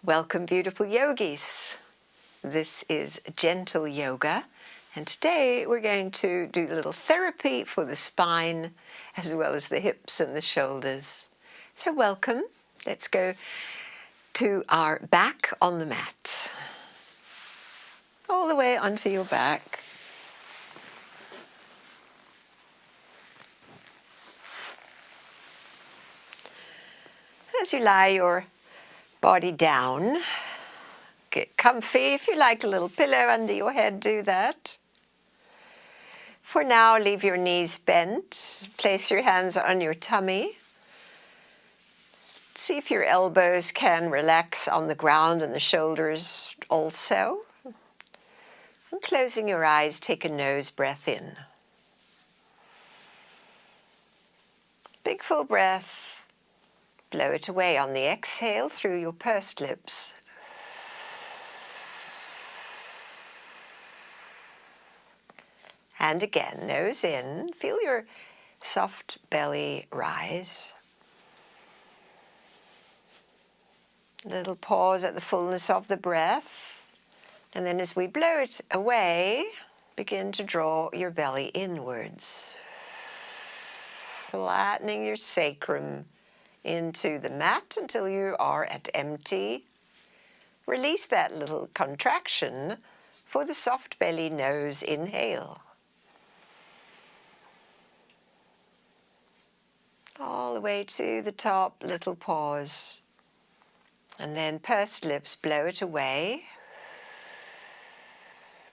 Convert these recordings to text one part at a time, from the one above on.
Welcome, beautiful yogis. This is gentle yoga, and today we're going to do a little therapy for the spine as well as the hips and the shoulders. So welcome. Let's go to our back on the mat. All the way onto your back. As you lie your body down, get comfy. If you like a little pillow under your head, do that. For now, leave your knees bent. Place your hands on your tummy. See if your elbows can relax on the ground and the shoulders also. And closing your eyes, take a nose breath in. Big full breath. Blow it away on the exhale through your pursed lips. And again, nose in. Feel your soft belly rise. Little pause at the fullness of the breath. And then as we blow it away, begin to draw your belly inwards. Flattening your sacrum into the mat until you are at empty. Release that little contraction for the soft belly nose inhale. All the way to the top, little pause. And then pursed lips, blow it away.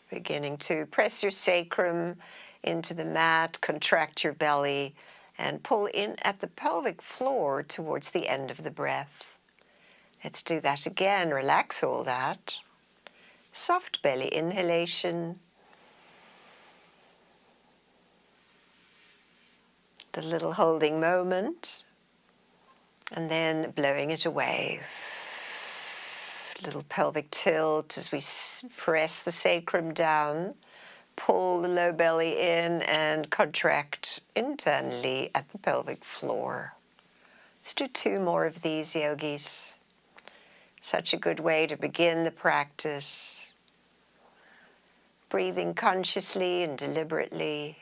Beginning to press your sacrum into the mat, contract your belly, and pull in at the pelvic floor towards the end of the breath. Let's do that again. Relax all that. Soft belly inhalation. The little holding moment. And then blowing it away. Little pelvic tilt as we press the sacrum down. Pull the low belly in and contract internally at the pelvic floor. Let's do 2 more of these, yogis. Such a good way to begin the practice. Breathing consciously and deliberately.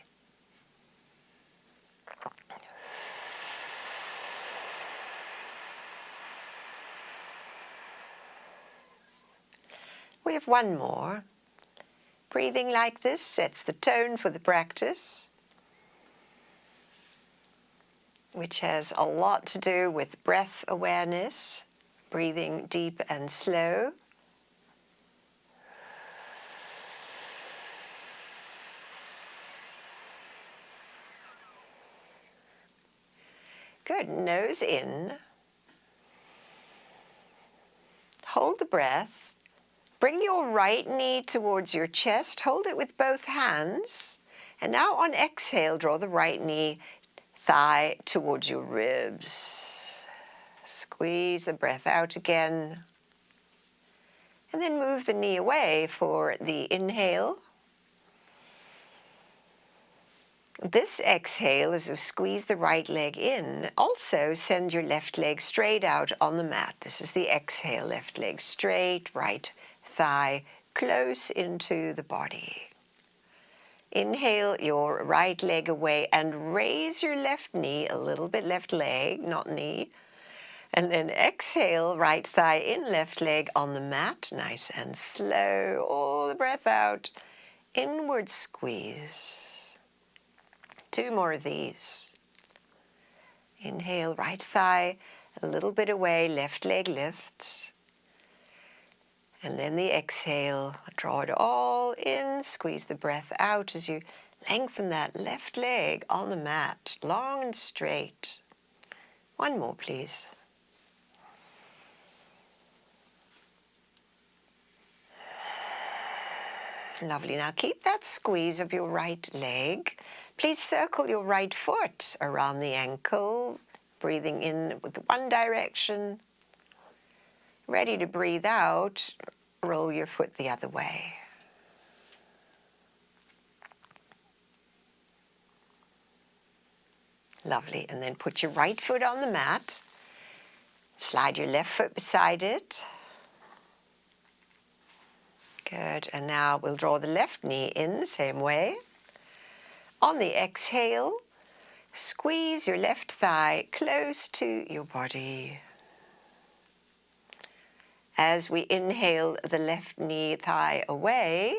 We have 1 more. Breathing like this sets the tone for the practice, which has a lot to do with breath awareness, breathing deep and slow. Good. Nose in. Hold the breath. Bring your right knee towards your chest. Hold it with both hands. And now on exhale, draw the right knee, thigh towards your ribs. Squeeze the breath out again. And then move the knee away for the inhale. This exhale, as you squeeze the right leg in, also send your left leg straight out on the mat. This is the exhale, left leg straight, right thigh close into the body. Inhale your right leg away and raise your left knee a little bit, left leg, not knee. And then exhale, right thigh in, left leg on the mat, nice and slow. All the breath out, inward squeeze. 2 more of these. Inhale, right thigh a little bit away, left leg lifts. And then the exhale, draw it all in, squeeze the breath out as you lengthen that left leg on the mat, long and straight. 1 more, please. Lovely. Now keep that squeeze of your right leg. Please circle your right foot around the ankle, breathing in with 1 direction. Ready to breathe out, roll your foot the other way. Lovely. And then put your right foot on the mat. Slide your left foot beside it. Good, and now we'll draw the left knee in the same way. On the exhale, squeeze your left thigh close to your body. As we inhale the left knee thigh away,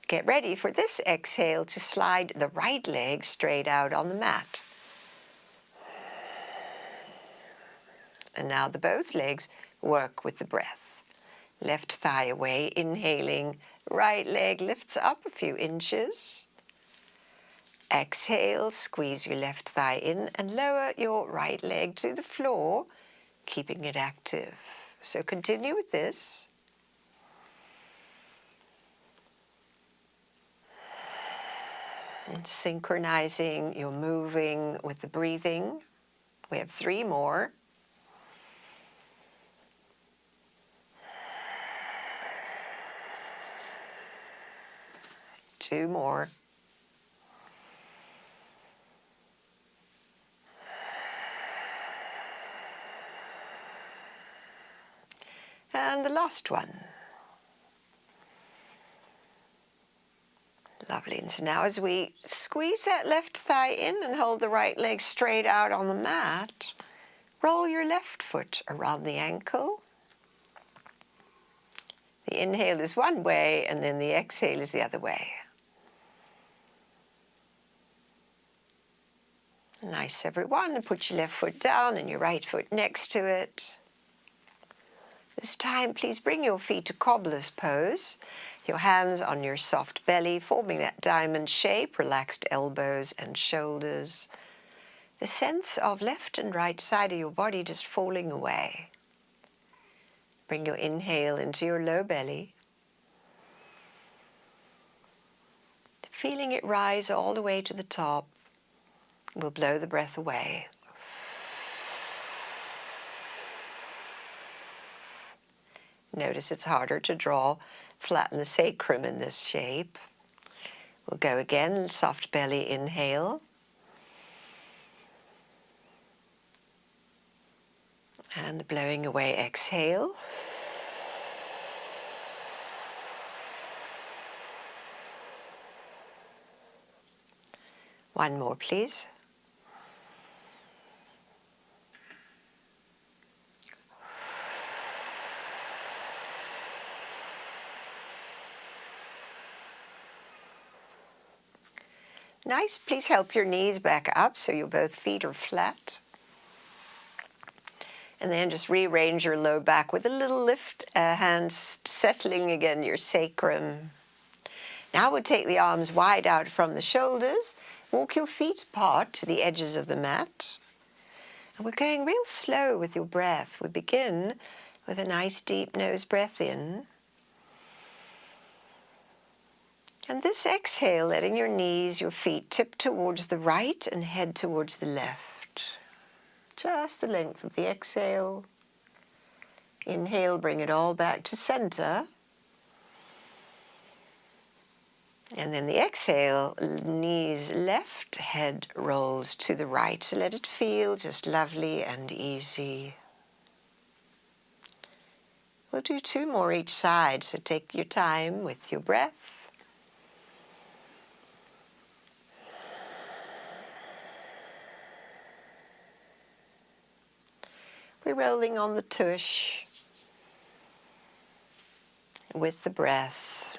get ready for this exhale to slide the right leg straight out on the mat. And now the both legs work with the breath. Left thigh away, inhaling, right leg lifts up a few inches. Exhale, squeeze your left thigh in and lower your right leg to the floor, keeping it active. So continue with this. And synchronizing your moving with the breathing. We have 3 more. Two more. And the last one. Lovely. And so now as we squeeze that left thigh in and hold the right leg straight out on the mat, roll your left foot around the ankle. The inhale is one way and then the exhale is the other way. Nice, everyone. And put your left foot down and your right foot next to it. This time, please bring your feet to cobbler's pose. Your hands on your soft belly, forming that diamond shape, relaxed elbows and shoulders. The sense of left and right side of your body just falling away. Bring your inhale into your low belly. Feeling it rise all the way to the top. We'll blow the breath away. Notice it's harder to draw, flatten the sacrum in this shape. We'll go again, soft belly inhale. And the blowing away exhale. One more, please. Nice. Please help your knees back up so your both feet are flat. And then just rearrange your low back with a little lift, hands settling again your sacrum. Now we'll take the arms wide out from the shoulders. Walk your feet apart to the edges of the mat. And we're going real slow with your breath. We begin with a nice deep nose breath in. And this exhale, letting your knees, your feet tip towards the right and head towards the left. Just the length of the exhale. Inhale, bring it all back to center. And then the exhale, knees left, head rolls to the right. So let it feel just lovely and easy. We'll do 2 more each side, so take your time with your breath. We're rolling on the tush with the breath.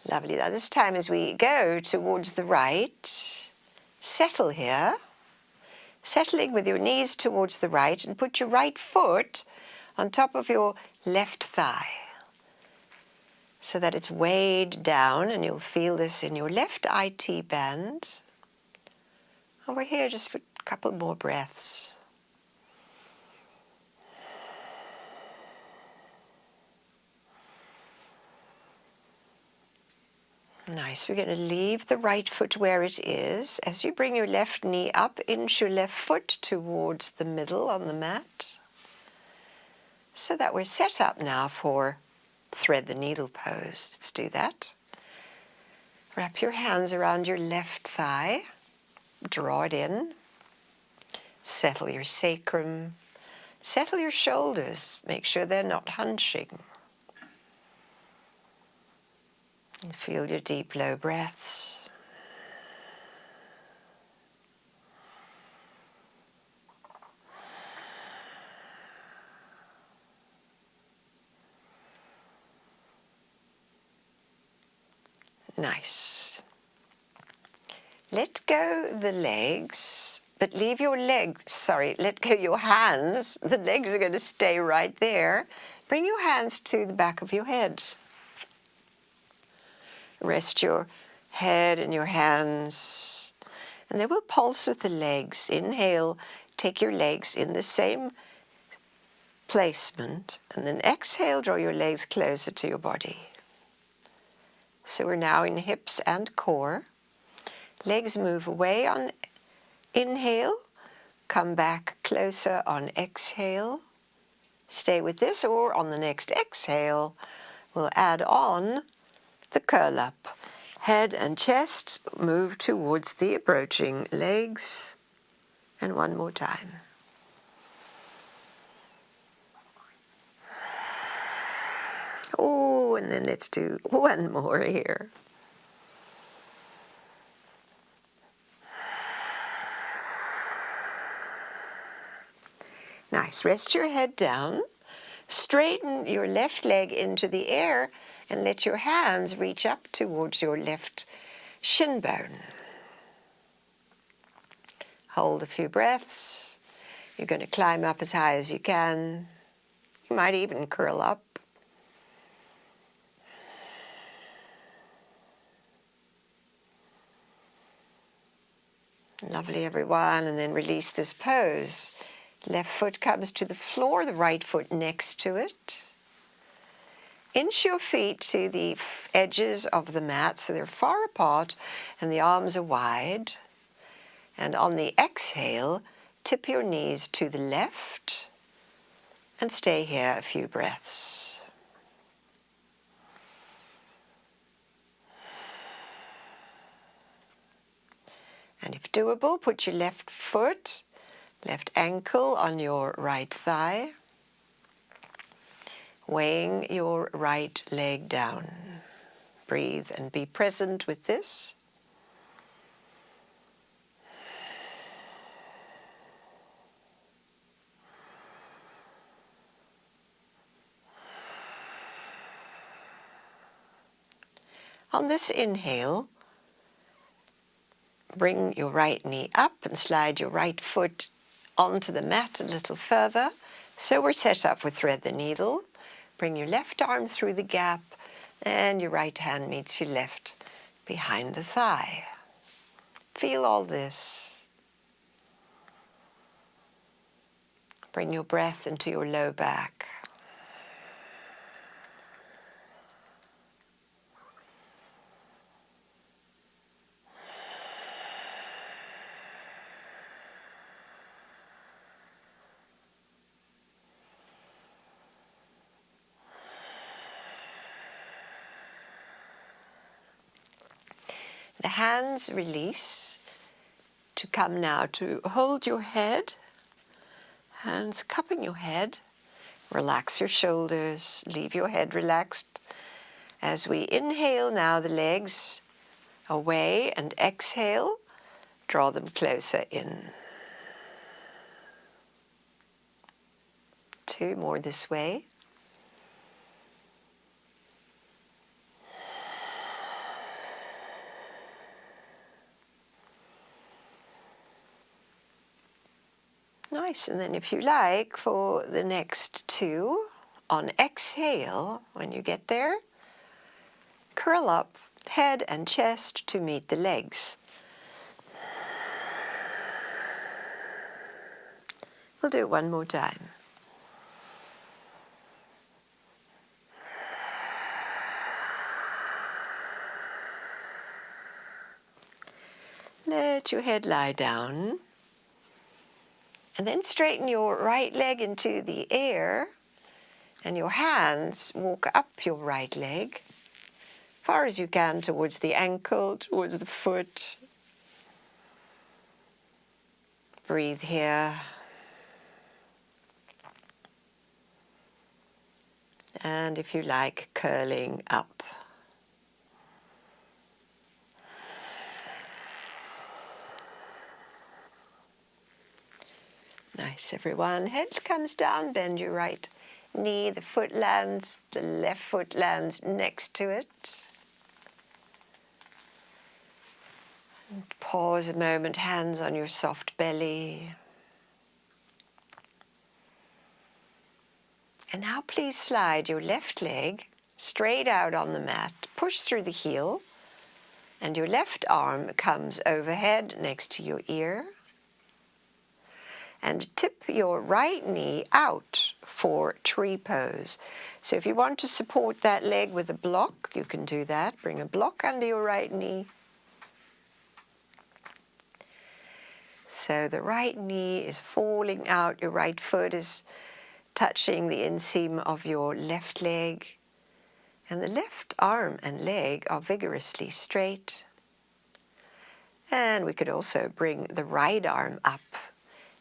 Lovely. Now this time as we go towards the right, settle here, settling with your knees towards the right, and put your right foot on top of your left thigh so that it's weighed down, and you'll feel this in your left IT band. And we're here just for a couple more breaths. Nice. We're going to leave the right foot where it is. As you bring your left knee up, inch your left foot towards the middle on the mat, so that we're set up now for thread the needle pose. Let's do that. Wrap your hands around your left thigh. draw it in. Settle your sacrum. Settle your shoulders. Make sure they're not hunching. And feel your deep, low breaths. Nice. Let go the legs, but leave your legs, let go your hands. The legs are going to stay right there. Bring your hands to the back of your head. Rest your head in your hands, and they will pulse with the legs. Inhale, take your legs in the same placement, and then exhale, draw your legs closer to your body. So we're now in hips and core. Legs move away on inhale, come back closer on exhale. Stay with this, or on the next exhale, we'll add on the curl up. Head and chest move towards the approaching legs. And one more time. Oh, and then let's do one more here. Nice. Rest your head down. Straighten your left leg into the air and let your hands reach up towards your left shin bone. Hold a few breaths. You're going to climb up as high as you can. You might even curl up. Lovely, everyone. And then release this pose. Left foot comes to the floor, the right foot next to it. Inch your feet to the edges of the mat so they're far apart and the arms are wide. And on the exhale, tip your knees to the left and stay here a few breaths. And if doable, put your left foot, left ankle on your right thigh, weighing your right leg down. Breathe and be present with this. On this inhale, bring your right knee up and slide your right foot onto the mat a little further. So we're set up with thread the needle. Bring your left arm through the gap and your right hand meets your left behind the thigh. Feel all this. Bring your breath into your low back. The hands release to come now to hold your head. Hands cupping your head. Relax your shoulders. Leave your head relaxed. As we inhale now, the legs away, and exhale, draw them closer in. 2 more this way. Nice, and then if you like, for the next 2, on exhale, when you get there, curl up, head and chest to meet the legs. We'll do it one more time. Let your head lie down. And then straighten your right leg into the air, and your hands walk up your right leg, far as you can towards the ankle, towards the foot. Breathe here. And if you like, curling up. Nice, everyone. Head comes down, bend your right knee, the foot lands, the left foot lands next to it. And pause a moment, hands on your soft belly. And now please slide your left leg straight out on the mat, push through the heel, and your left arm comes overhead next to your ear. And tip your right knee out for tree pose. So if you want to support that leg with a block, you can do that. Bring a block under your right knee. So the right knee is falling out, your right foot is touching the inseam of your left leg, and the left arm and leg are vigorously straight. And we could also bring the right arm up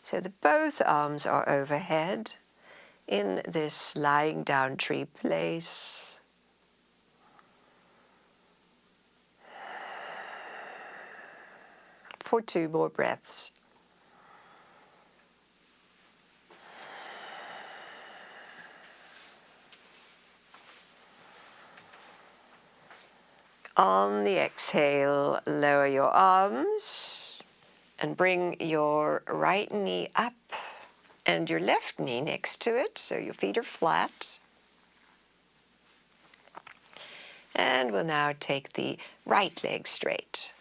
so that both arms are overhead in this lying down tree place. For 2 more breaths. On the exhale, lower your arms and bring your right knee up and your left knee next to it, so your feet are flat. And we'll now take the right leg straight.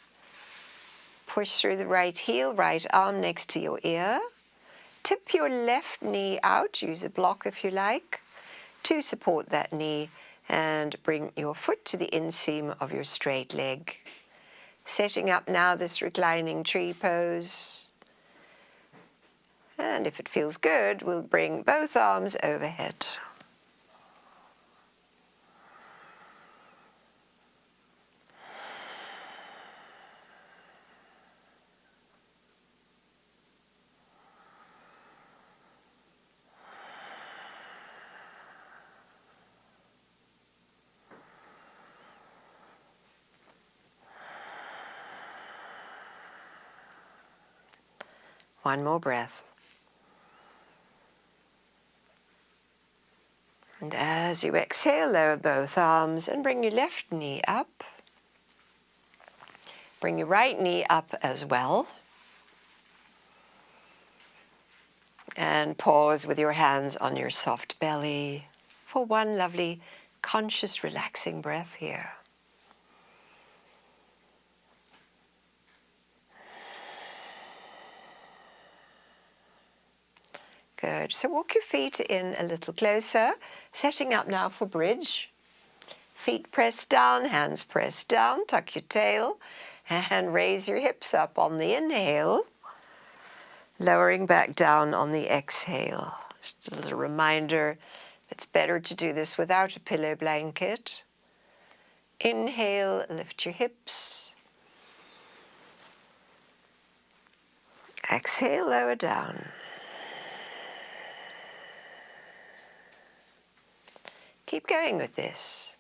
Push through the right heel, right arm next to your ear. Tip your left knee out, use a block if you like, to support that knee, and bring your foot to the inseam of your straight leg. Setting up now this reclining tree pose. And if it feels good, we'll bring both arms overhead. One more breath. And as you exhale, lower both arms and bring your left knee up. Bring your right knee up as well. And pause with your hands on your soft belly for one lovely, conscious, relaxing breath here. Good. So walk your feet in a little closer, setting up now for bridge. Feet pressed down, hands pressed down, tuck your tail, and raise your hips up on the inhale, lowering back down on the exhale. Just a little reminder, it's better to do this without a pillow blanket. Inhale, lift your hips. Exhale, lower down. Keep going with this.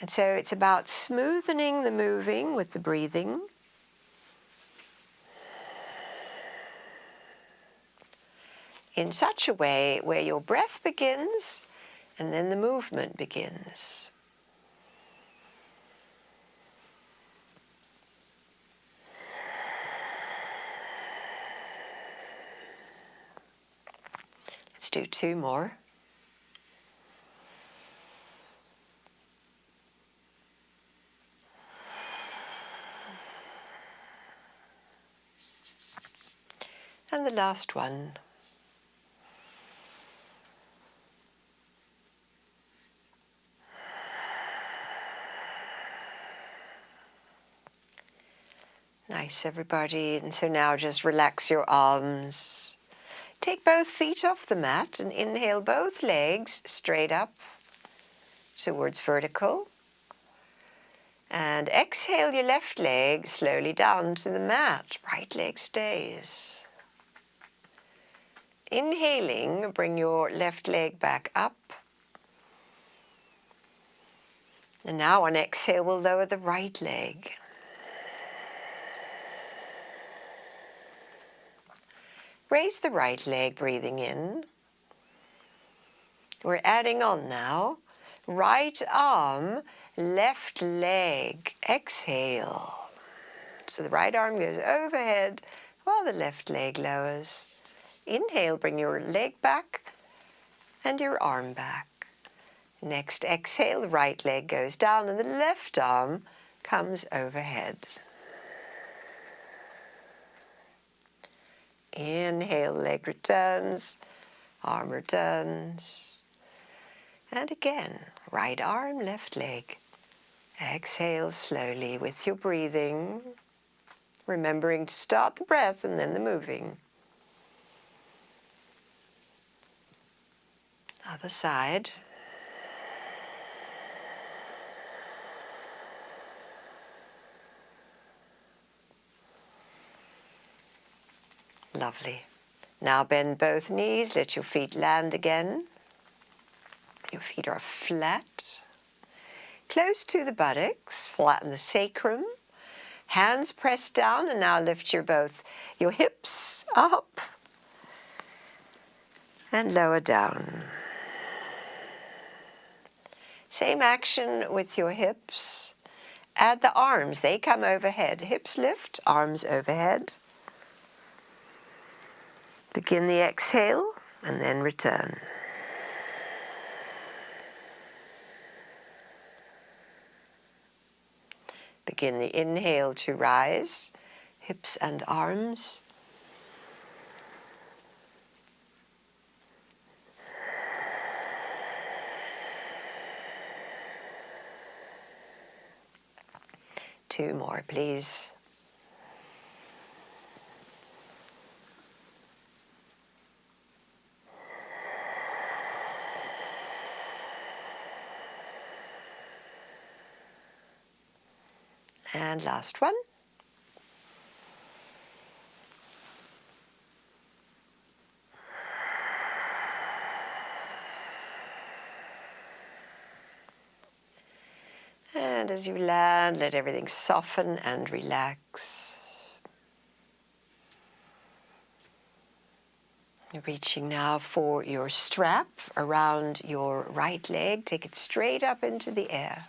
And so it's about smoothening the moving with the breathing. In such a way where your breath begins and then the movement begins. Let's do 2 more. And the last one. Nice, everybody. And so now just relax your arms. Take both feet off the mat and inhale both legs straight up towards vertical. And exhale your left leg slowly down to the mat. Right leg stays. Inhaling, bring your left leg back up. And now on exhale, we'll lower the right leg. Raise the right leg, breathing in. We're adding on now. Right arm, left leg. Exhale. So the right arm goes overhead while the left leg lowers. Inhale, bring your leg back and your arm back. Next exhale, the right leg goes down and the left arm comes overhead. Inhale, leg returns, arm returns. And again, right arm, left leg. Exhale slowly with your breathing, remembering to start the breath and then the moving. Other side. Lovely. Now bend both knees, let your feet land again. Your feet are flat. Close to the buttocks, flatten the sacrum. Hands pressed down, and now lift your hips up and lower down. Same action with your hips. Add the arms, they come overhead. Hips lift, arms overhead. Begin the exhale and then return. Begin the inhale to rise, hips and arms. Two more, please. And last one. And as you land, let everything soften and relax. You're reaching now for your strap around your right leg. Take it straight up into the air.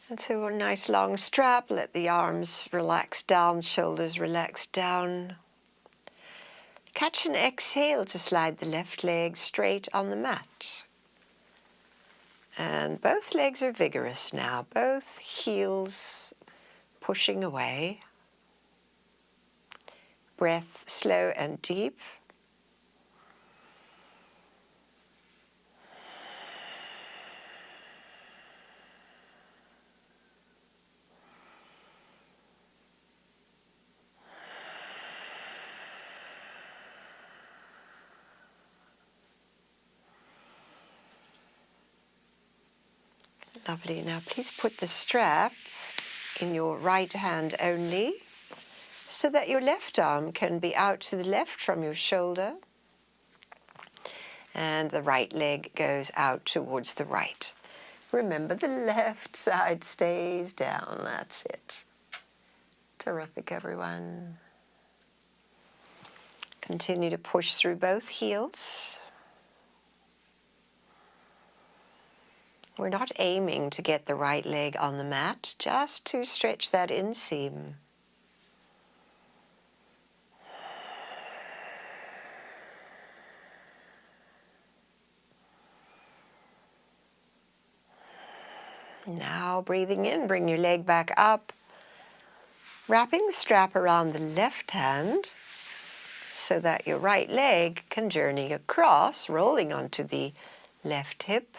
And so a nice long strap, let the arms relax down, shoulders relax down. Catch an exhale to slide the left leg straight on the mat. And both legs are vigorous now, both heels pushing away. Breath slow and deep. Lovely. Now please put the strap in your right hand only so that your left arm can be out to the left from your shoulder and the right leg goes out towards the right. Remember, the left side stays down. That's it. Terrific, everyone. Continue to push through both heels. We're not aiming to get the right leg on the mat, just to stretch that inseam. Now breathing in, bring your leg back up, wrapping the strap around the left hand so that your right leg can journey across, rolling onto the left hip.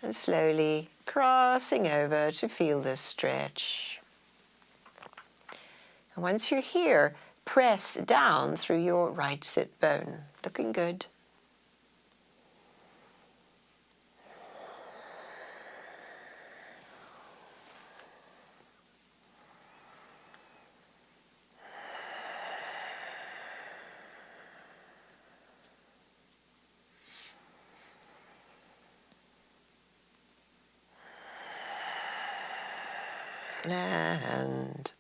And slowly crossing over to feel this stretch. And once you're here, press down through your right sit bone. Looking good. And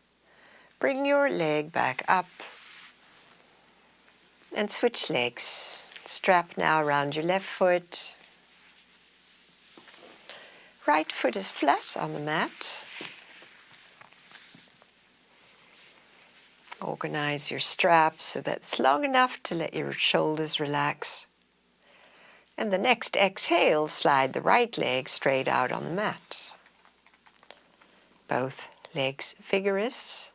bring your leg back up and switch legs. Strap now around your left foot. Right foot is flat on the mat. Organize your strap so that it's long enough to let your shoulders relax. And the next exhale, slide the right leg straight out on the mat. Both legs vigorous,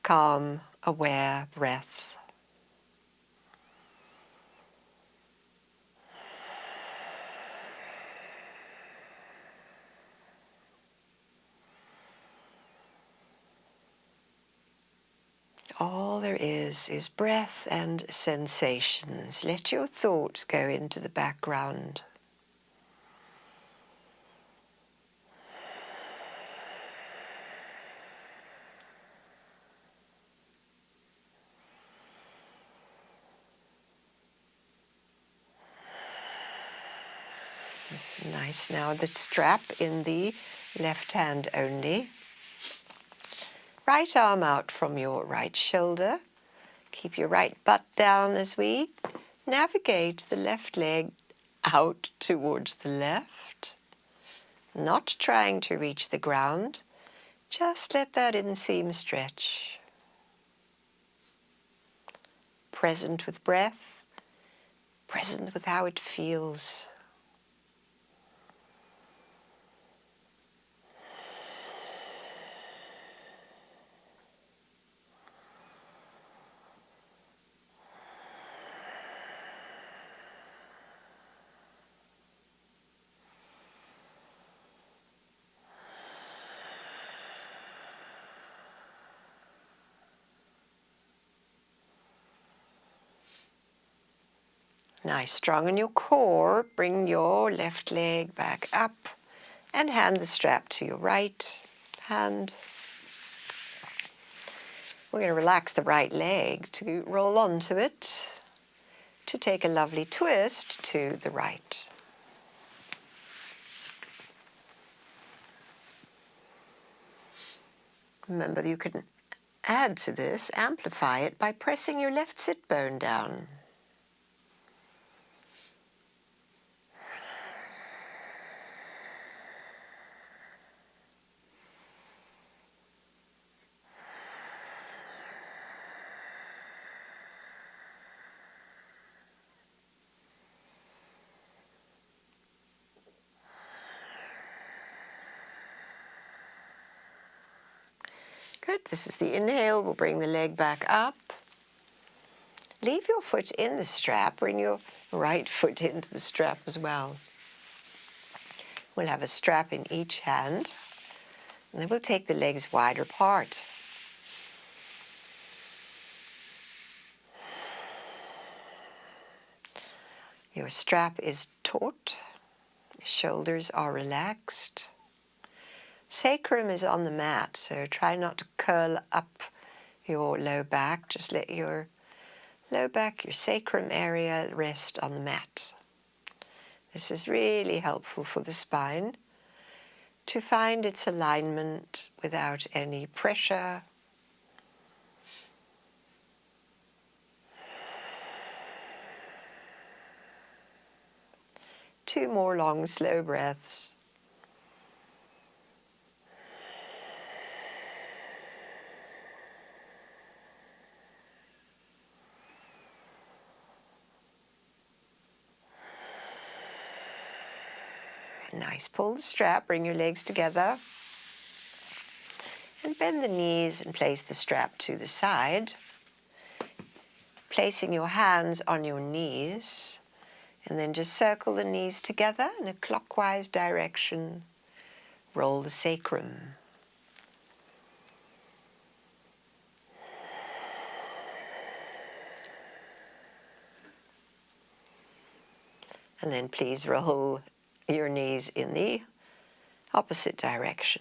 calm, aware breath. All there is breath and sensations. Let your thoughts go into the background. Nice. Now the strap in the left hand only. Right arm out from your right shoulder. Keep your right butt down as we navigate the left leg out towards the left. Not trying to reach the ground. Just let that inseam stretch. Present with breath. Present with how it feels. Nice, strong in your core. Bring your left leg back up and hand the strap to your right hand. We're going to relax the right leg to roll onto it, to take a lovely twist to the right. Remember, you can add to this, amplify it by pressing your left sit bone down. Good, this is the inhale. We'll bring the leg back up. Leave your foot in the strap. Bring your right foot into the strap as well. We'll have a strap in each hand, and then we'll take the legs wider apart. Your strap is taut, your shoulders are relaxed. Sacrum is on the mat, so try not to curl up your low back. Just let your low back, your sacrum area rest on the mat. This is really helpful for the spine to find its alignment without any pressure. Two more long, slow breaths. Nice. Pull the strap, bring your legs together, and bend the knees and place the strap to the side, placing your hands on your knees, and then just circle the knees together in a clockwise direction. Roll the sacrum. And then please roll your knees in the opposite direction.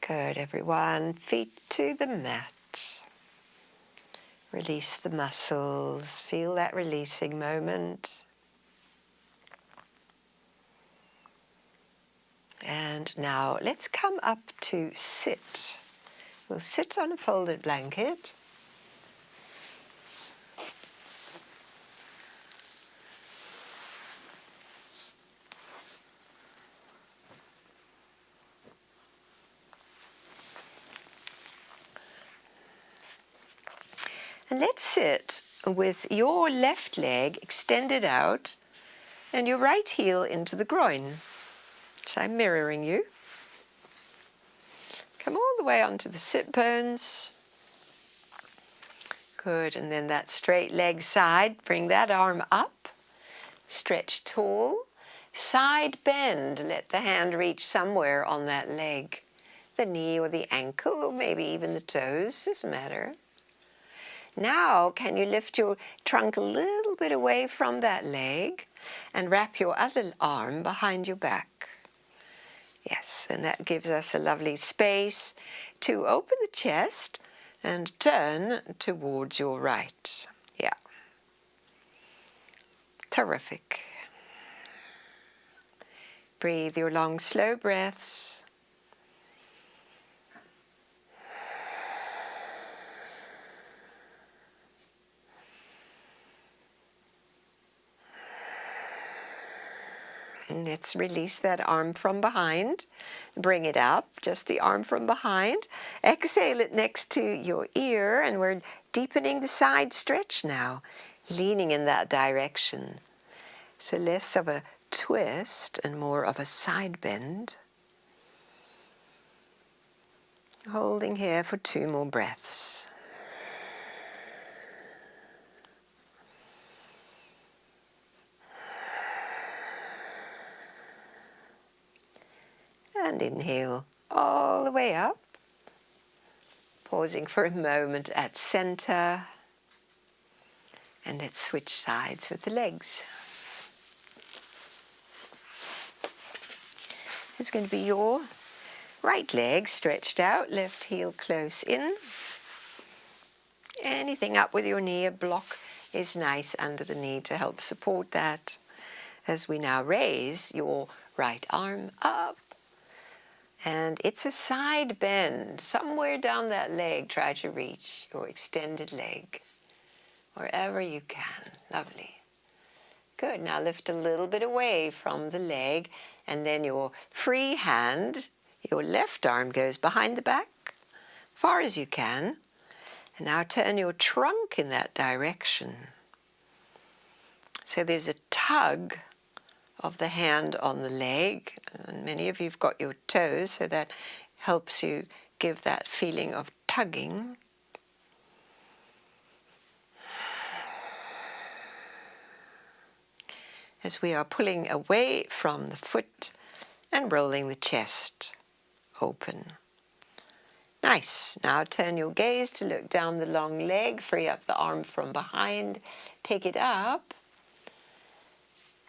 Good, everyone. Feet to the mat. Release the muscles. Feel that releasing moment. And now let's come up to sit. We'll sit on a folded blanket. And let's sit with your left leg extended out and your right heel into the groin. So I'm mirroring you. Come all the way onto the sit bones. Good, and then that straight leg side, bring that arm up. Stretch tall. Side bend, let the hand reach somewhere on that leg. The knee or the ankle or maybe even the toes, doesn't matter. Now, can you lift your trunk a little bit away from that leg and wrap your other arm behind your back? Yes, and that gives us a lovely space to open the chest and turn towards your right. Yeah. Terrific. Breathe your long, slow breaths. And let's release that arm from behind. Bring it up, just the arm from behind. Exhale it next to your ear, and we're deepening the side stretch now, leaning in that direction. So less of a twist and more of a side bend. Holding here for 2 more breaths. And inhale all the way up. Pausing for a moment at center. And let's switch sides with the legs. It's going to be your right leg stretched out, left heel close in. Anything up with your knee, a block is nice under the knee to help support that. As we now raise your right arm up. And it's a side bend. Somewhere down that leg, try to reach your extended leg. Wherever you can. Lovely. Good. Now lift a little bit away from the leg. And then your free hand, your left arm goes behind the back, far as you can. And now turn your trunk in that direction. So there's a tug of the hand on the leg, and many of you've got your toes, so that helps you give that feeling of tugging. As we are pulling away from the foot and rolling the chest open. Nice. Now turn your gaze to look down the long leg, free up the arm from behind, take it up.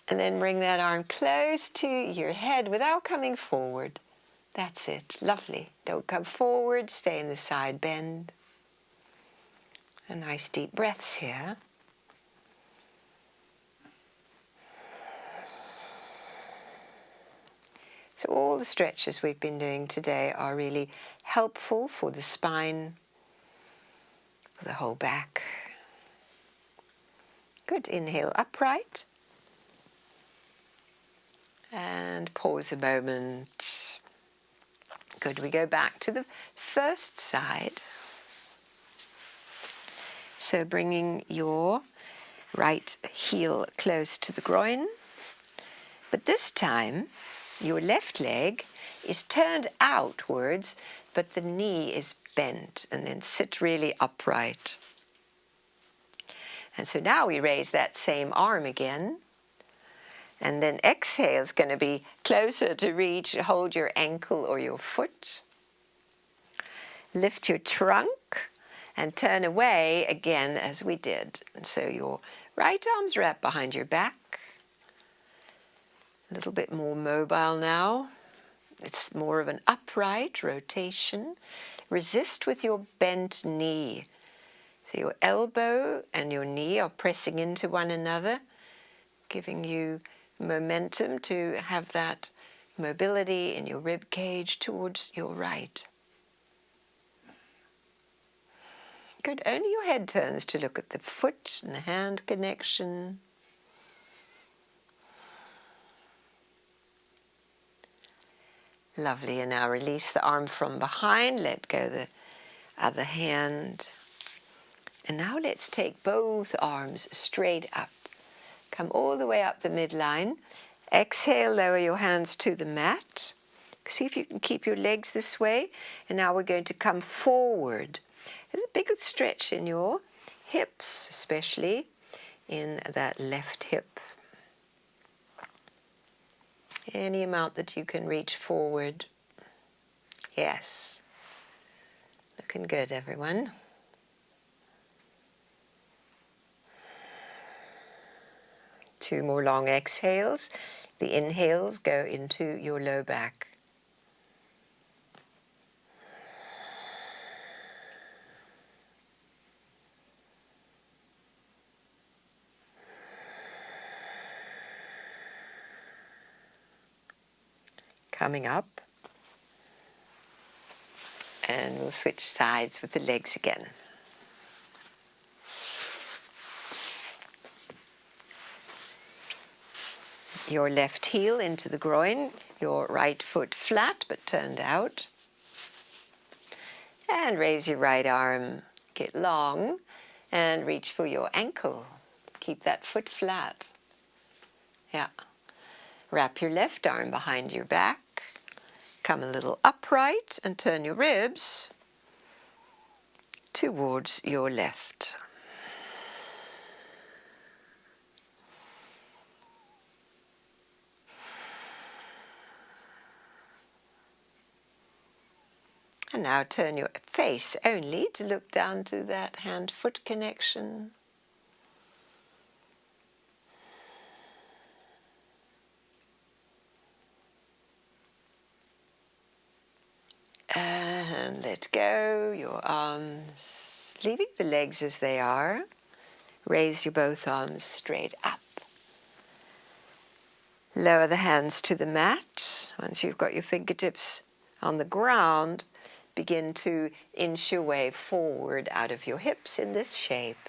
And then bring that arm close to your head without coming forward. That's it. Lovely. Don't come forward. Stay in the side bend. A nice deep breaths here. So all the stretches we've been doing today are really helpful for the spine, for the whole back. Good. Inhale upright. And pause a moment. Good, we go back to the first side. So bringing your right heel close to the groin. But this time, your left leg is turned outwards, but the knee is bent, and then sit really upright. And so now we raise that same arm again. And then exhale is going to be closer to reach, hold your ankle or your foot. Lift your trunk and turn away again as we did. And so your right arm's wrapped behind your back. A little bit more mobile now. It's more of an upright rotation. Resist with your bent knee. So your elbow and your knee are pressing into one another, giving you momentum to have that mobility in your rib cage towards your right. Good. Only your head turns to look at the foot and the hand connection. Lovely. And now release the arm from behind. Let go the other hand. And now let's take both arms straight up. Come all the way up the midline. Exhale, lower your hands to the mat. See if you can keep your legs this way. And now we're going to come forward. There's a big stretch in your hips, especially in that left hip. Any amount that you can reach forward. Yes. Looking good, everyone. Two more long exhales. The inhales go into your low back. Coming up. And we'll switch sides with the legs again. Your left heel into the groin, your right foot flat but turned out. And raise your right arm, get long, and reach for your ankle. Keep that foot flat. Yeah. Wrap your left arm behind your back. Come a little upright and turn your ribs towards your left. And now turn your face only to look down to that hand-foot connection. And let go your arms, leaving the legs as they are. Raise your both arms straight up. Lower the hands to the mat. Once you've got your fingertips on the ground, begin to inch your way forward out of your hips in this shape.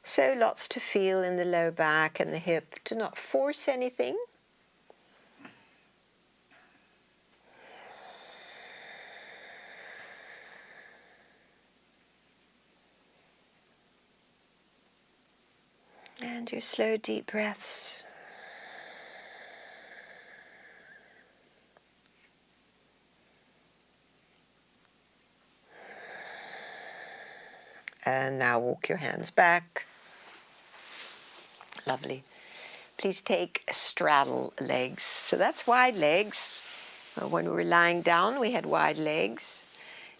So lots to feel in the low back and the hip. Do not force anything. And your slow, deep breaths. And now walk your hands back. Lovely. Please take straddle legs. So that's wide legs. When we were lying down, we had wide legs.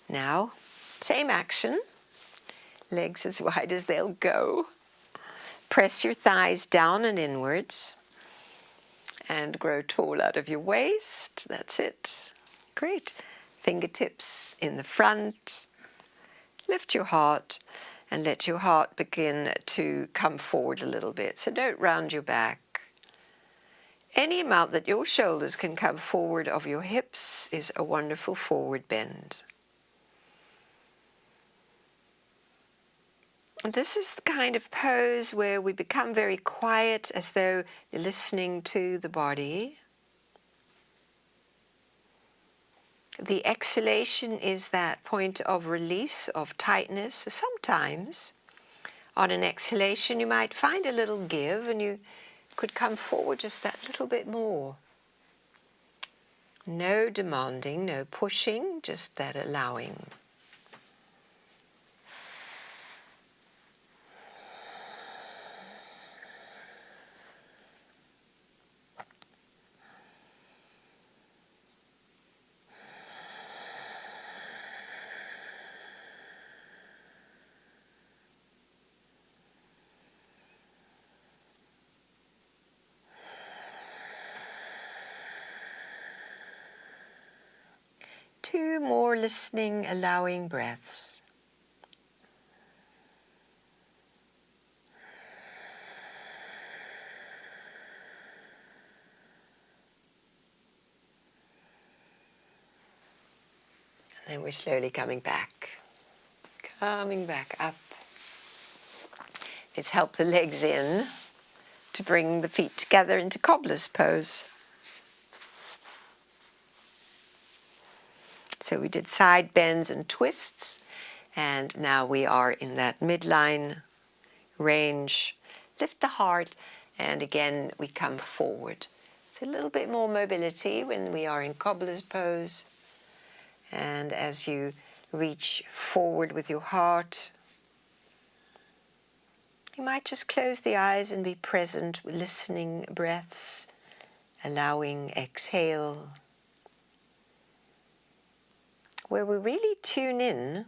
Now, same action. Legs as wide as they'll go. Press your thighs down and inwards. And grow tall out of your waist. That's it. Great. Fingertips in the front. Lift your heart and let your heart begin to come forward a little bit. So don't round your back. Any amount that your shoulders can come forward of your hips is a wonderful forward bend. And this is the kind of pose where we become very quiet, as though you're listening to the body. The exhalation is that point of release, of tightness. So sometimes on an exhalation you might find a little give and you could come forward just that little bit more. No demanding, no pushing, just that allowing. 2 more listening, allowing breaths. And then we're slowly coming back up. Let's help the legs in to bring the feet together into cobbler's pose. So we did side bends and twists, and now we are in that midline range. Lift the heart, and again we come forward. It's a little bit more mobility when we are in cobbler's pose. And as you reach forward with your heart, you might just close the eyes and be present with listening breaths, allowing exhale, where we really tune in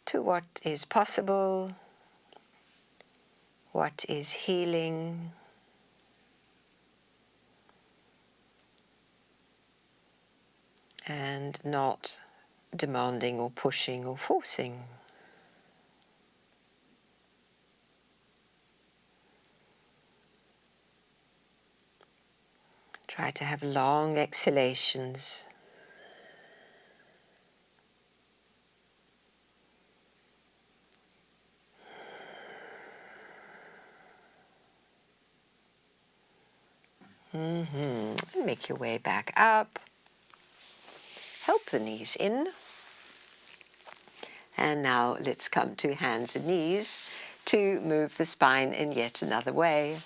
to what is possible, what is healing, and not demanding or pushing or forcing. Try to have long exhalations. Make your way back up. Help the knees in. And now let's come to hands and knees to move the spine in yet another way.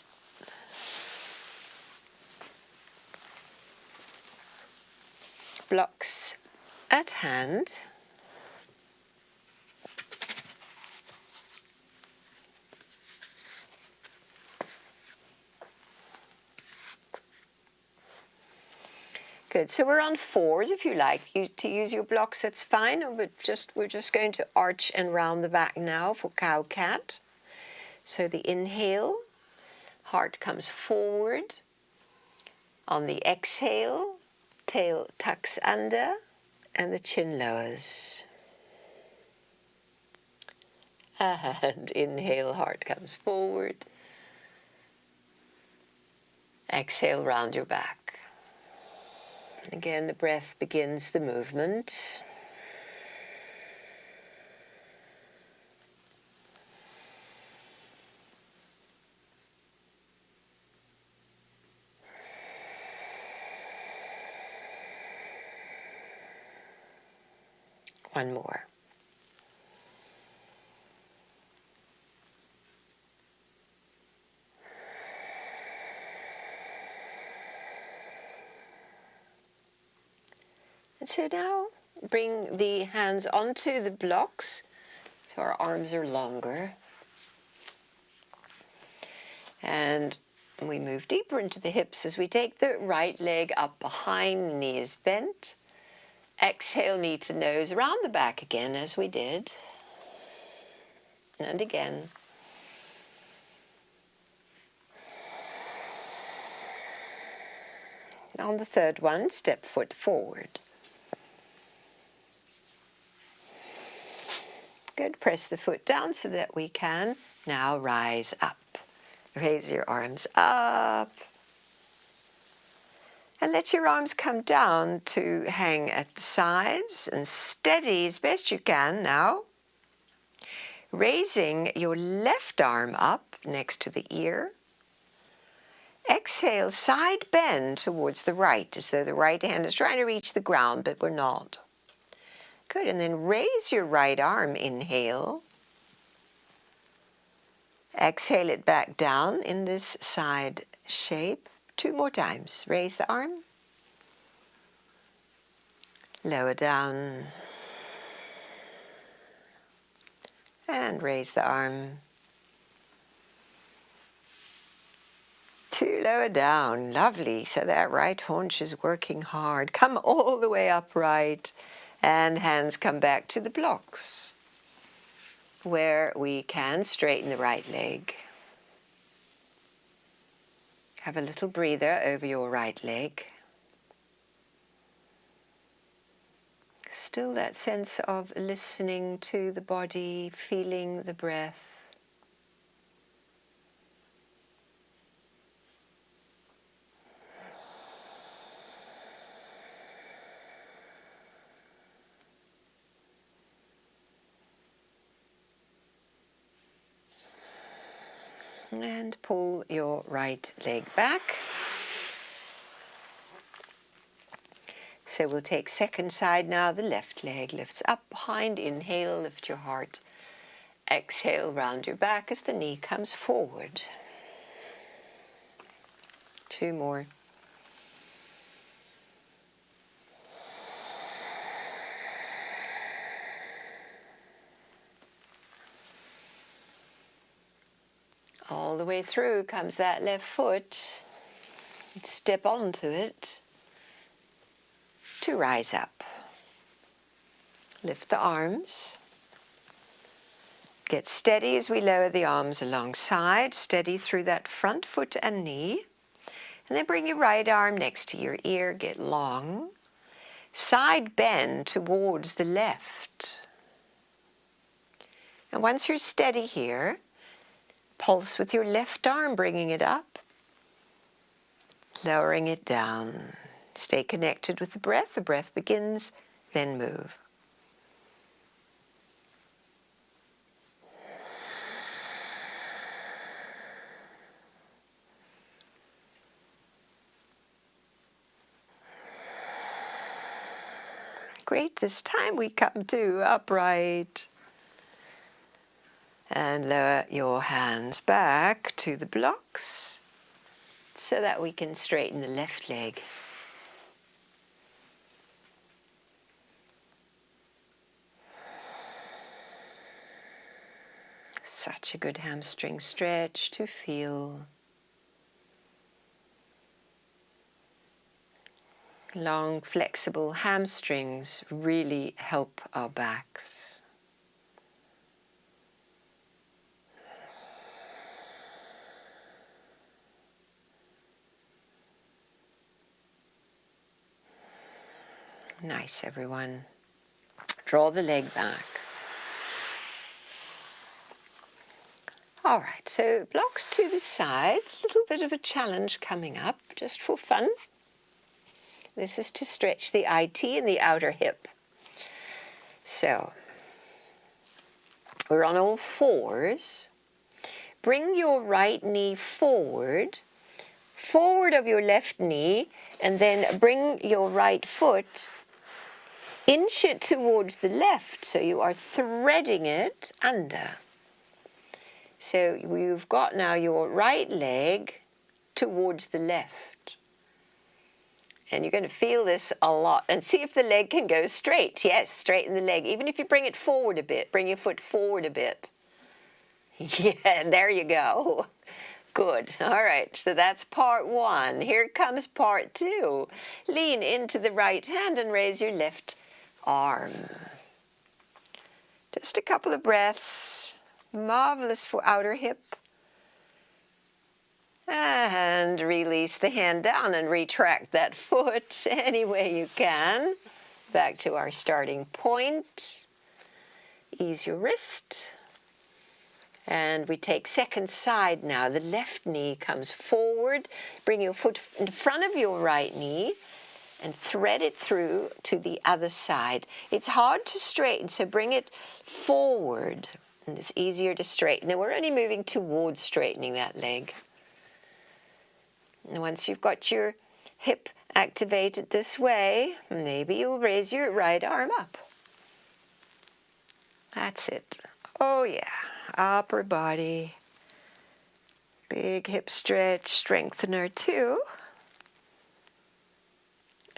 Blocks at hand. Good. So we're on 4s. If you like to use your blocks, that's fine. But we're just going to arch and round the back now for cow-cat. So the inhale, heart comes forward. On the exhale, tail tucks under and the chin lowers. And inhale, heart comes forward. Exhale, round your back. Again, the breath begins the movement. One more. And so now bring the hands onto the blocks so our arms are longer. And we move deeper into the hips as we take the right leg up behind, knee is bent. Exhale, knee to nose, around the back again as we did. And again. On the third one, step foot forward. Good. Press the foot down so that we can now rise up. Raise your arms up. And let your arms come down to hang at the sides and steady as best you can now. Raising your left arm up next to the ear. Exhale, side bend towards the right as though the right hand is trying to reach the ground, but we're not. Good, and then raise your right arm, inhale. Exhale it back down in this side shape. 2 more times. Raise the arm. Lower down. And raise the arm. 2 lower down. Lovely. So that right haunch is working hard. Come all the way upright. And hands come back to the blocks, where we can straighten the right leg. Have a little breather over your right leg. Still that sense of listening to the body, feeling the breath. And pull your right leg back. So we'll take second side now. The left leg lifts up behind. Inhale, lift your heart. Exhale, round your back as the knee comes forward. 2 more. All the way through comes that left foot. Step onto it to rise up. Lift the arms. Get steady as we lower the arms alongside. Steady through that front foot and knee. And then bring your right arm next to your ear. Get long. Side bend towards the left. And once you're steady here, pulse with your left arm, bringing it up. Lowering it down. Stay connected with the breath. The breath begins, then move. Great. This time we come to upright. And lower your hands back to the blocks so that we can straighten the left leg. Such a good hamstring stretch to feel. Long, flexible hamstrings really help our backs. Nice, everyone. Draw the leg back. All right, so blocks to the sides. A little bit of a challenge coming up, just for fun. This is to stretch the IT and the outer hip. So, we're on all fours. Bring your right knee forward of your left knee, and then bring your right foot, inch it towards the left, so you are threading it under. So you've got now your right leg towards the left. And you're going to feel this a lot. And see if the leg can go straight. Yes, straighten the leg. Even if you bring it forward a bit, bring your foot forward a bit. Yeah, there you go. Good. All right, so that's part 1. Here comes part 2. Lean into the right hand and raise your left arm. Just a couple of breaths. Marvelous for outer hip. And release the hand down and retract that foot any way you can. Back to our starting point. Ease your wrist. And we take second side now. The left knee comes forward. Bring your foot in front of your right knee and thread it through to the other side. It's hard to straighten, so bring it forward. And it's easier to straighten. Now we're only moving towards straightening that leg. And once you've got your hip activated this way, maybe you'll raise your right arm up. That's it. Oh yeah, upper body. Big hip stretch, strengthener too.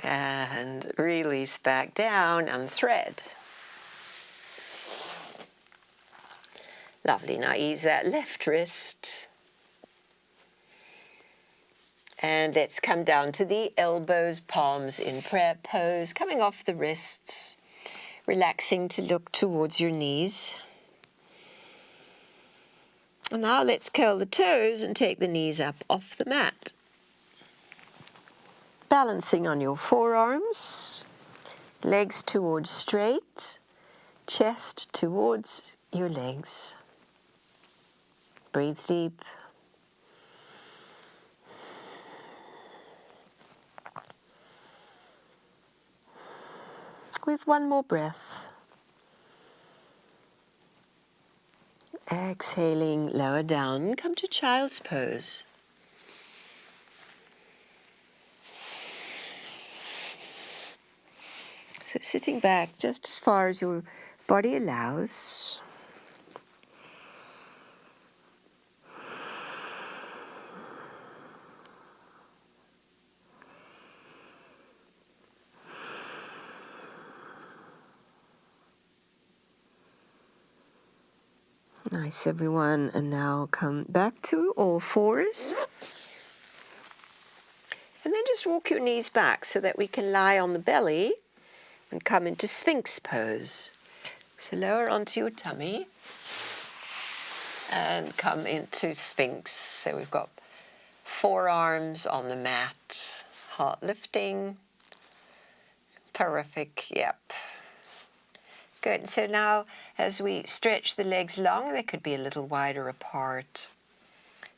And release back down and thread. Lovely. Now ease that left wrist. And let's come down to the elbows, palms in prayer pose, coming off the wrists, relaxing to look towards your knees. And now let's curl the toes and take the knees up off the mat. Balancing on your forearms, Legs towards straight, chest towards your legs. Breathe deep. We have one more breath. Exhaling, lower down, come to child's pose. So sitting back just as far as your body allows. Nice, everyone. And now come back to all fours. And then just walk your knees back so that we can lie on the belly and come into Sphinx pose. So lower onto your tummy and come into Sphinx. So we've got forearms on the mat, heart lifting. Terrific, yep. Good. So now as we stretch the legs long, they could be a little wider apart.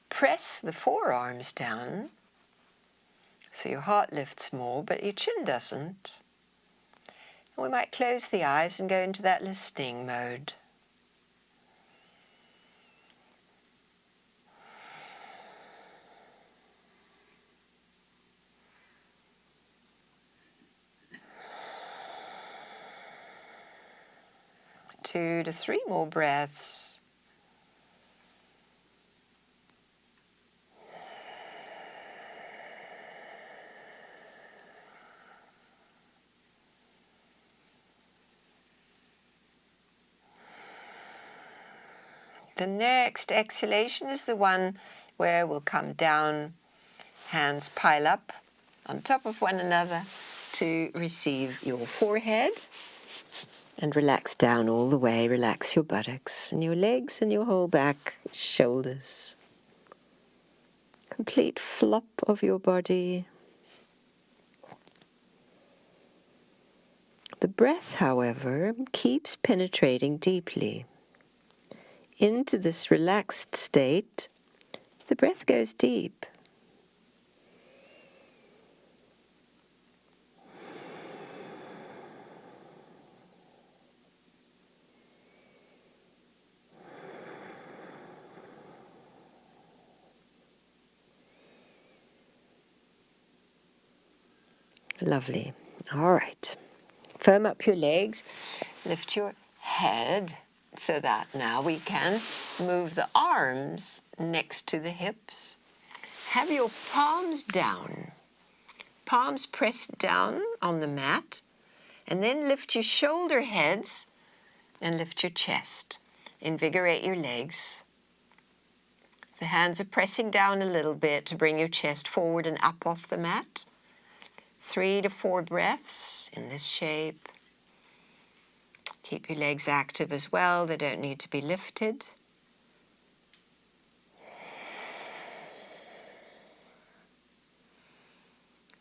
Press the forearms down so your heart lifts more, but your chin doesn't. We might close the eyes and go into that listening mode. Two to three more breaths. The next exhalation is the one where we'll come down, hands pile up on top of one another to receive your forehead. And relax down all the way. Relax your buttocks and your legs and your whole back, shoulders. Complete flop of your body. The breath, however, keeps penetrating deeply. Into this relaxed state, the breath goes deep. Lovely. All right. Firm up your legs. Lift your head so that now we can move the arms next to the hips. Have your palms down. Palms pressed down on the mat. And then lift your shoulder heads and lift your chest. Invigorate your legs. The hands are pressing down a little bit to bring your chest forward and up off the mat. 3 to 4 breaths in this shape. Keep your legs active as well. They don't need to be lifted.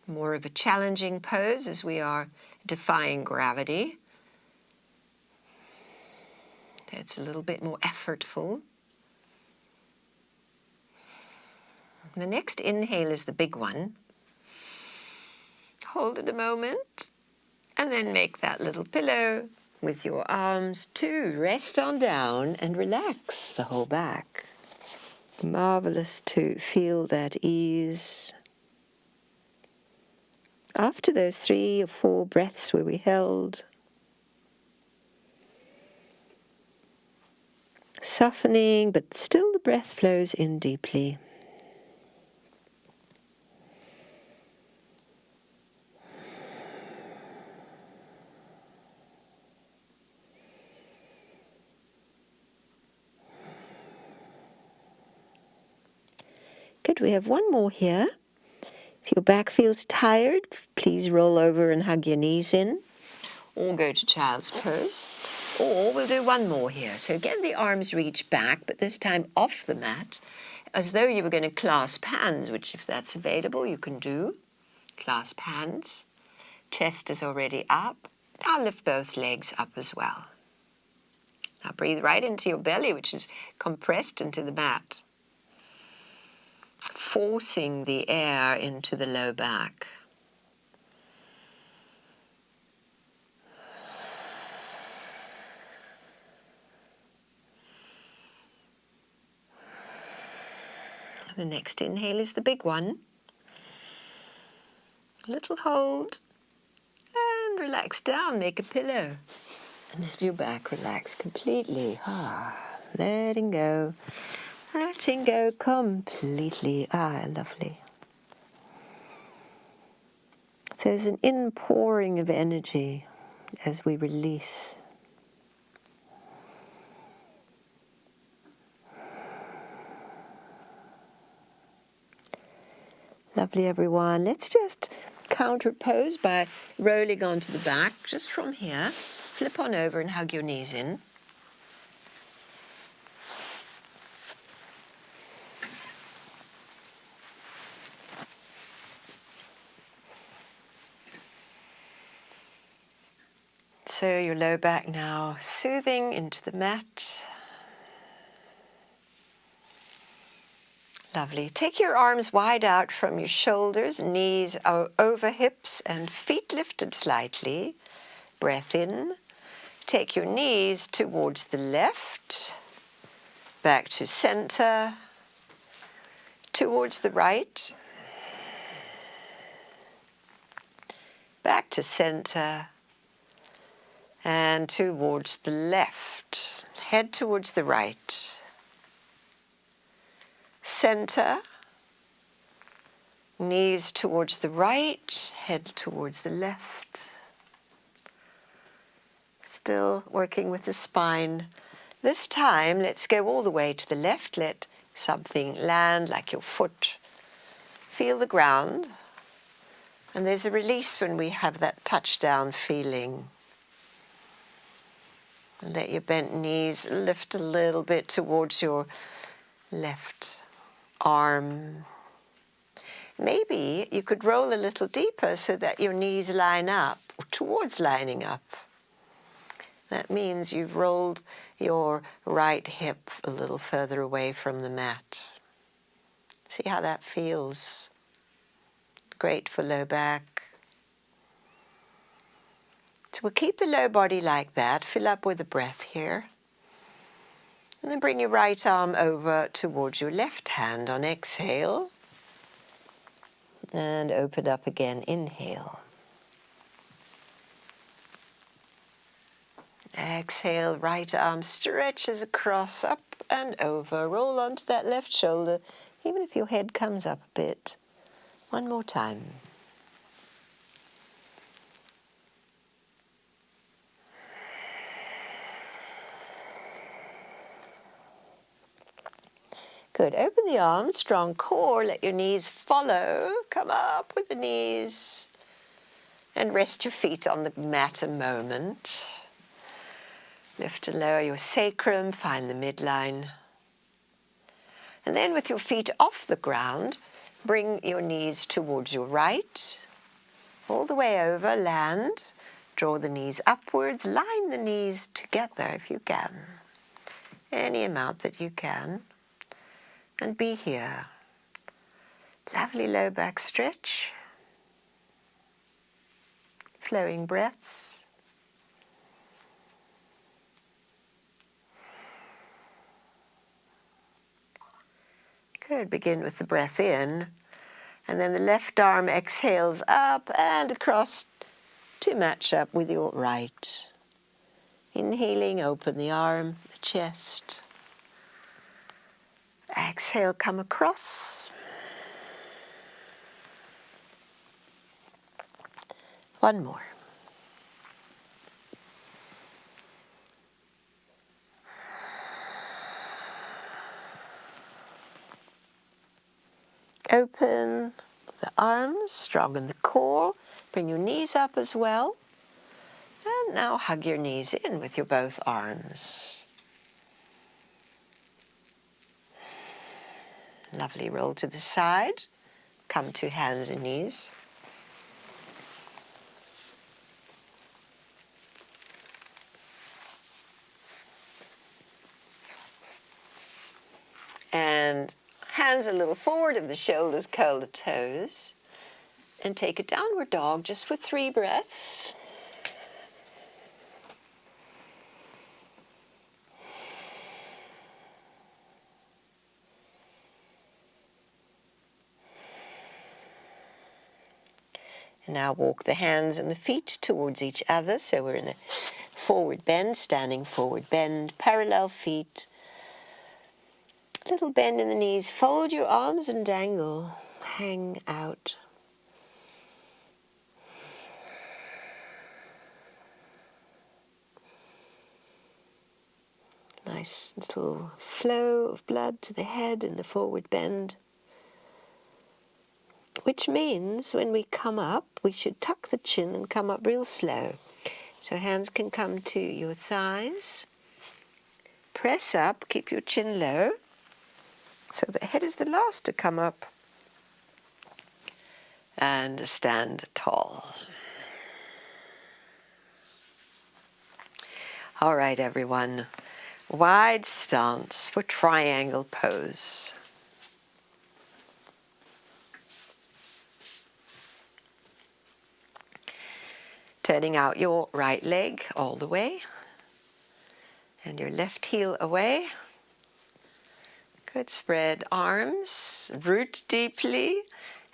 More of a challenging pose as we are defying gravity. It's a little bit more effortful. The next inhale is the big one. Hold it a moment, and then make that little pillow with your arms to rest on down and relax the whole back. Marvelous to feel that ease. After those 3 or 4 breaths where we held, softening, but still the breath flows in deeply. Good, we have one more here. If your back feels tired, please roll over and hug your knees in, or go to child's pose. Or we'll do one more here. So again, the arms reach back, but this time off the mat, as though you were going to clasp hands, which if that's available, you can do. Clasp hands. Chest is already up. Now lift both legs up as well. Now breathe right into your belly, which is compressed into the mat, forcing the air into the low back. The next inhale is the big one. A little hold, and relax down, make a pillow. And let your back relax completely. Letting go completely. Lovely. So there's an inpouring of energy as we release. Lovely, everyone. Let's just counterpose by rolling onto the back, just from here. Flip on over and hug your knees in. So your low back now soothing into the mat. Lovely. Take your arms wide out from your shoulders, knees over hips and feet lifted slightly. Breath in. Take your knees towards the left, back to center, towards the right, back to center, and towards the left. Head towards the right. Center, knees towards the right, head towards the left. Still working with the spine. This time, let's go all the way to the left. Let something land, like your foot. Feel the ground. And there's a release when we have that touchdown feeling. And let your bent knees lift a little bit towards your left arm. Maybe you could roll a little deeper so that your knees line up, or towards lining up. That means you've rolled your right hip a little further away from the mat. See how that feels. Great for low back. So we'll keep the low body like that. Fill up with a breath here. And then bring your right arm over towards your left hand on exhale. And open up again, inhale. Exhale, right arm stretches across, up and over. Roll onto that left shoulder, even if your head comes up a bit. One more time. Good. Open the arms, strong core. Let your knees follow. Come up with the knees. And rest your feet on the mat a moment. Lift and lower your sacrum. Find the midline. And then with your feet off the ground, bring your knees towards your right. All the way over, land. Draw the knees upwards. Line the knees together if you can. Any amount that you can. And be here. Lovely low back stretch. Flowing breaths. Good. Begin with the breath in. And then the left arm exhales up and across to match up with your right. Inhaling, open the arm, the chest. Exhale, come across. One more. Open the arms, strong in the core. Bring your knees up as well. And now hug your knees in with your both arms. Lovely. Roll to the side. Come to hands and knees. And hands a little forward of the shoulders, curl the toes. And take a downward dog just for 3 breaths. And now walk the hands and the feet towards each other. So we're in a forward bend, standing forward bend, parallel feet. Little bend in the knees. Fold your arms and dangle. Hang out. Nice little flow of blood to the head in the forward bend. Which means when we come up, we should tuck the chin and come up real slow. So hands can come to your thighs. Press up, keep your chin low. So the head is the last to come up. And stand tall. All right, everyone. Wide stance for triangle pose. Turning out your right leg all the way. And your left heel away. Good. Spread arms, root deeply,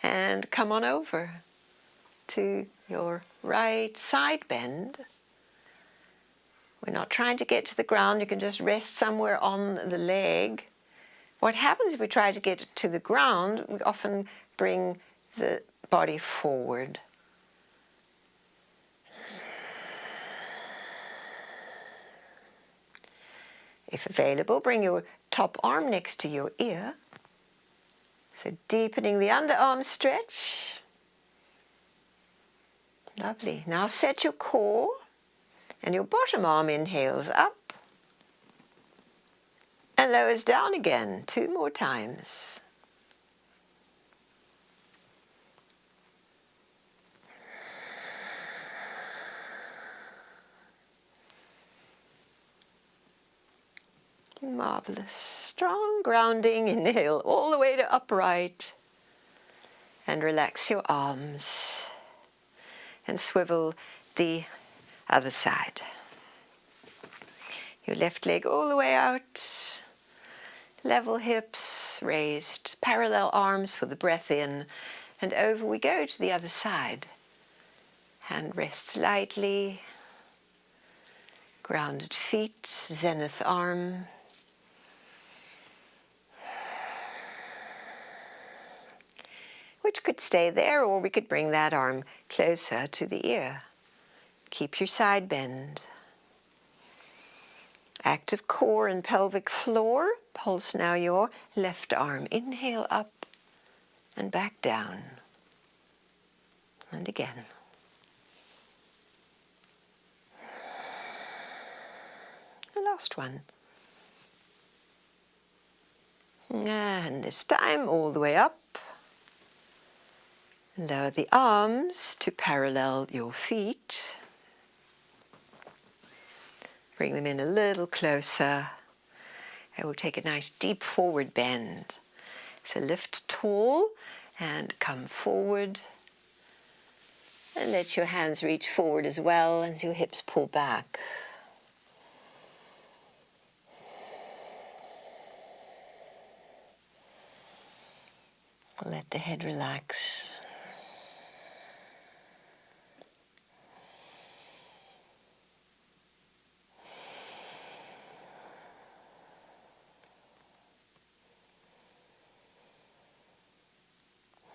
and come on over to your right side bend. We're not trying to get to the ground. You can just rest somewhere on the leg. What happens if we try to get to the ground, we often bring the body forward. If available, bring your top arm next to your ear. So deepening the underarm stretch. Lovely. Now set your core and your bottom arm inhales up and lowers down again 2 more times. Marvelous. Strong grounding. Inhale all the way to upright. And relax your arms. And swivel the other side. Your left leg all the way out. Level hips, raised. Parallel arms for the breath in. And over we go to the other side. Hand rests lightly. Grounded feet, zenith arm. Which could stay there, or we could bring that arm closer to the ear. Keep your side bend. Active core and pelvic floor. Pulse now your left arm. Inhale up and back down. And again. The last one. And this time all the way up. Lower the arms to parallel your feet. Bring them in a little closer. And we'll take a nice deep forward bend. So lift tall and come forward. And let your hands reach forward as well as your hips pull back. Let the head relax.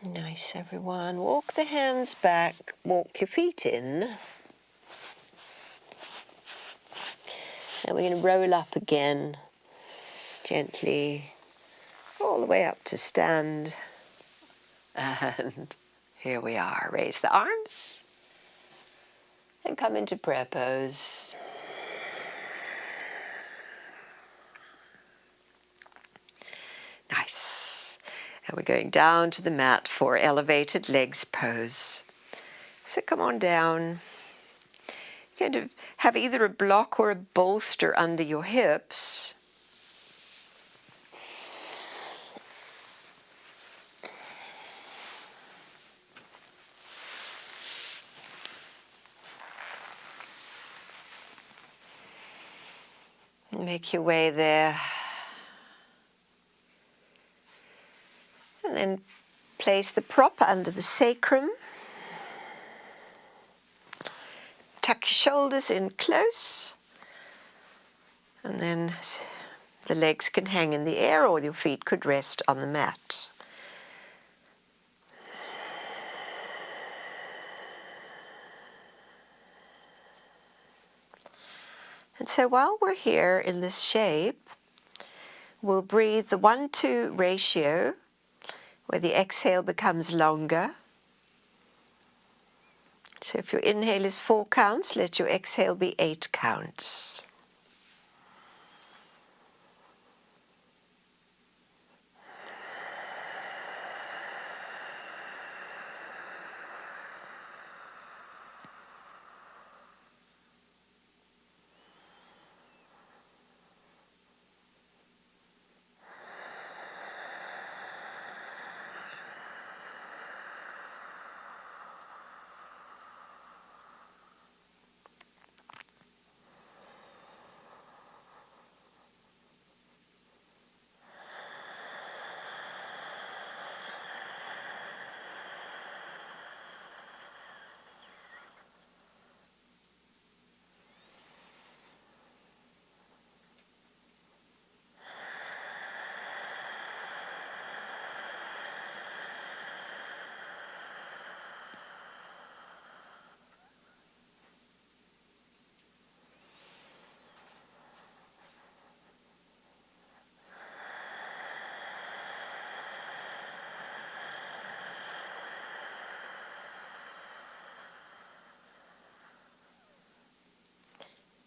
Nice, everyone. Walk the hands back, walk your feet in. And we're going to roll up again, gently, all the way up to stand. And here we are. Raise the arms and come into prayer pose. Nice. And we're going down to the mat for elevated legs pose. So come on down. You're going to have either a block or a bolster under your hips. Make your way there. And then place the prop under the sacrum. Tuck your shoulders in close. And then the legs can hang in the air or your feet could rest on the mat. And so while we're here in this shape, we'll breathe the 1-2 ratio, where the exhale becomes longer. So if your inhale is 4 counts, let your exhale be 8 counts.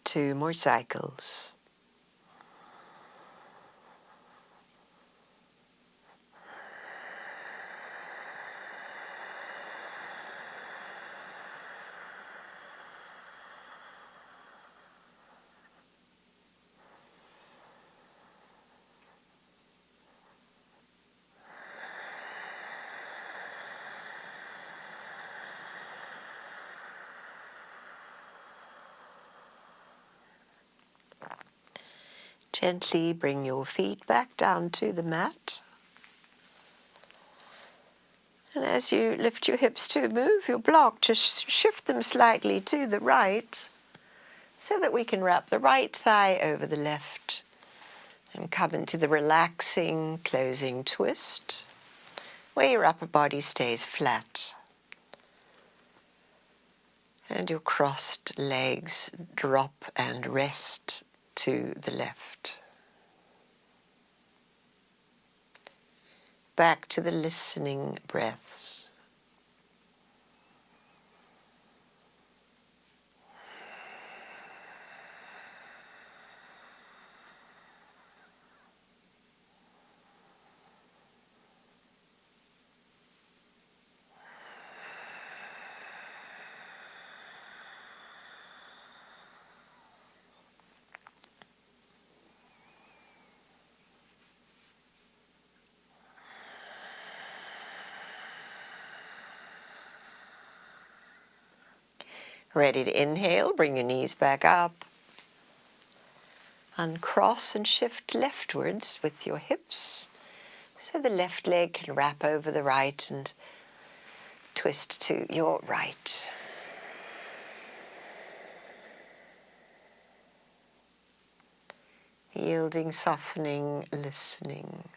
Two more cycles. Gently bring your feet back down to the mat. And as you lift your hips to move your block, just shift them slightly to the right so that we can wrap the right thigh over the left and come into the relaxing closing twist where your upper body stays flat and your crossed legs drop and rest to the left. Back to the listening breaths. Ready to inhale, bring your knees back up. Uncross and shift leftwards with your hips so the left leg can wrap over the right and twist to your right. Yielding, softening, listening.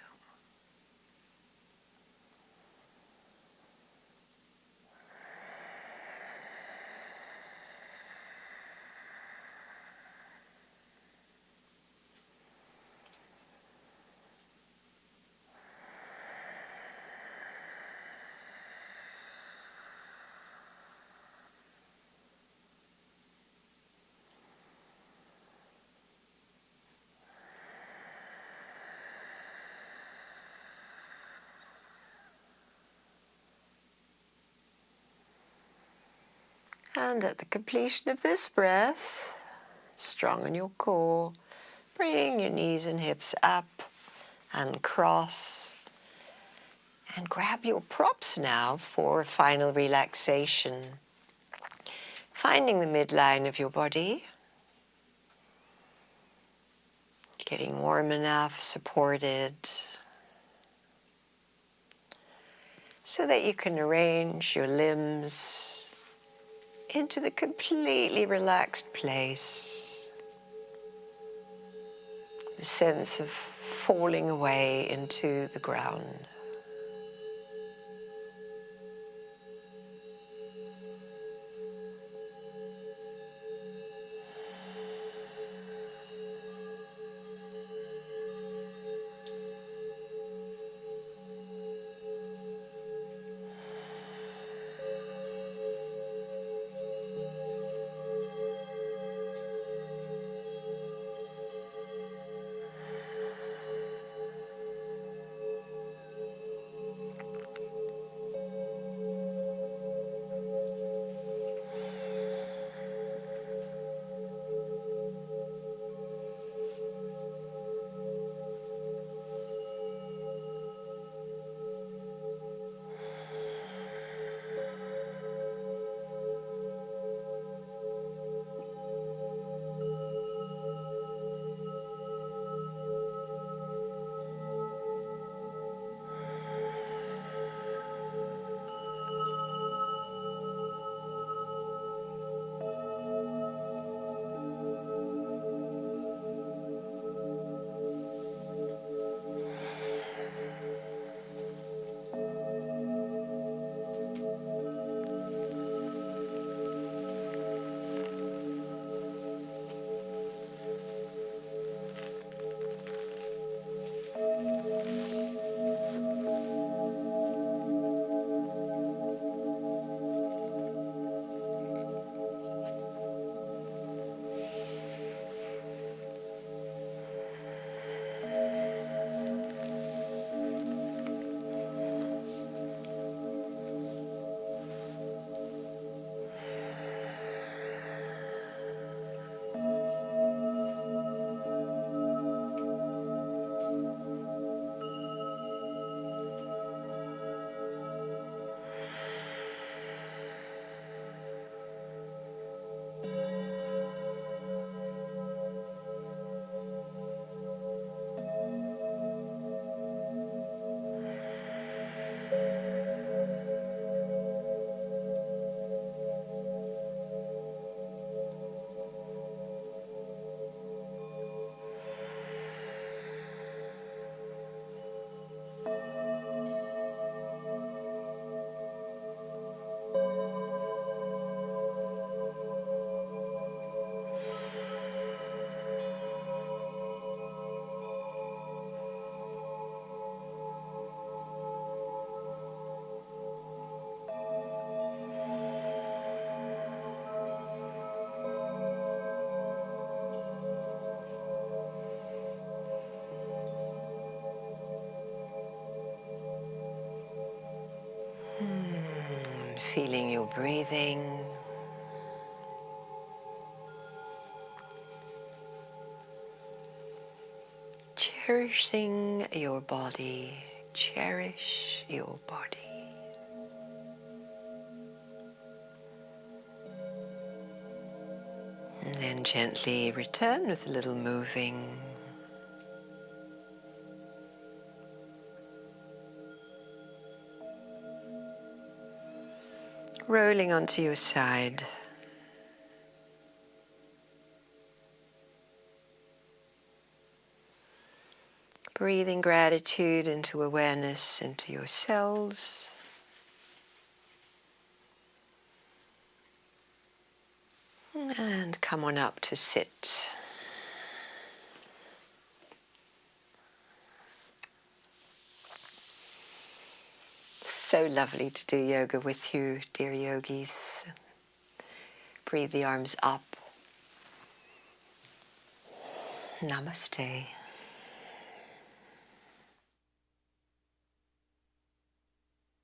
And at the completion of this breath, strong in your core, bring your knees and hips up and cross. And grab your props now for a final relaxation. Finding the midline of your body. getting warm enough, supported, so that you can arrange your limbs into the completely relaxed place. The sense of falling away into the ground. Feeling your breathing. Cherishing your body. Cherish your body. And then gently return with a little moving. Rolling onto your side. Breathing gratitude into awareness, into your cells. And come on up to sit. So lovely to do yoga with you, dear yogis. Breathe the arms up. Namaste.